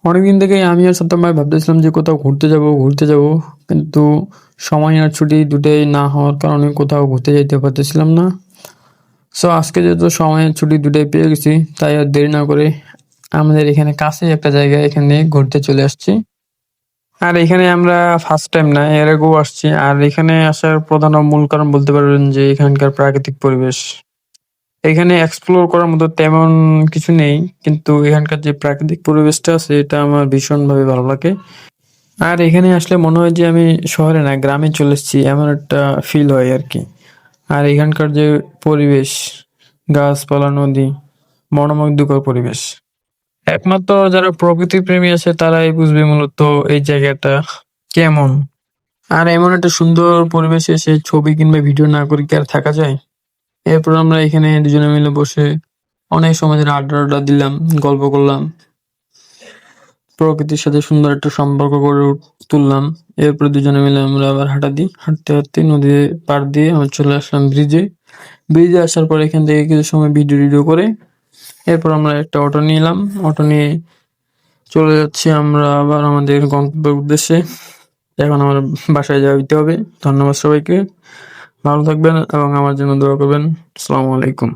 অনেকদিন থেকেই আমি আর সত্যম ভাই ভাবতেছিলাম যে কোথাও ঘুরতে যাব, কিন্তু সময় আর ছুটি দুটোই না হওয়ার কারণে কোথাও ঘুরতে যেতে পারতেছিলাম না। সো আজকে যেহেতু সময় আর ছুটি দুটোই পেয়ে গেছি, তাই আর দেরি না করে আমাদের এখানে কাছেই একটা জায়গা, এখানে ঘুরতে চলে আসছি। আর এখানে আমরা ফার্স্ট টাইম না, এর আগেও আসছি। আর এখানে আসার প্রধান ও মূল কারণ বলতে পারবেন যে এখানকার প্রাকৃতিক পরিবেশ। এখানে এক্সপ্লোর করার মতো তেমন কিছু নেই, কিন্তু এখানকার যে প্রাকৃতিক পরিবেশটা আছে এটা আমার ভীষণভাবে ভালো লাগে। আর এখানে আসলে মনে হয় যে আমি শহরে না, গ্রামে চলে এসেছি, এমন একটা ফিল হয় আর কি। আর এখানকার যে পরিবেশ, গাছপালা, নদী, মনোমুগ্ধকর পরিবেশ। একমাত্র যারা প্রকৃতি প্রেমী আছে তারাই বুঝবে মূলত এই জায়গাটা কেমন। আর এমন একটা সুন্দর পরিবেশে এসে ছবি কিংবা ভিডিও না করে কি আর থাকা যায়? এরপর আমরা এখানে দুজনে মিলে বসে অনেক সময় ধরে আড্ডা দিলাম, গল্প করলাম, প্রকৃতির সাথে সুন্দর একটা সম্পর্ক গড়ে তুললাম। এরপর দুজনে মিলে আমরা আবার হাঁটা দিই। হাঁটতে হাঁটতে নদীর পাড় দিয়ে আমরা চলে আসলাম ব্রিজে। ব্রিজে আসার পর এখান থেকে কিছু সময় ভিডিও করে এরপর আমরা একটা অটো নিলাম। অটো নিয়ে চলে যাচ্ছি আমরা আবার আমাদের গন্তব্যের উদ্দেশ্যে। এখন আমার বাসায় যাইতে হবে। ধন্যবাদ সবাইকে। ভালো থাকবেন এবং আমার জন্য দোয়া করবেন। আসসালামু আলাইকুম।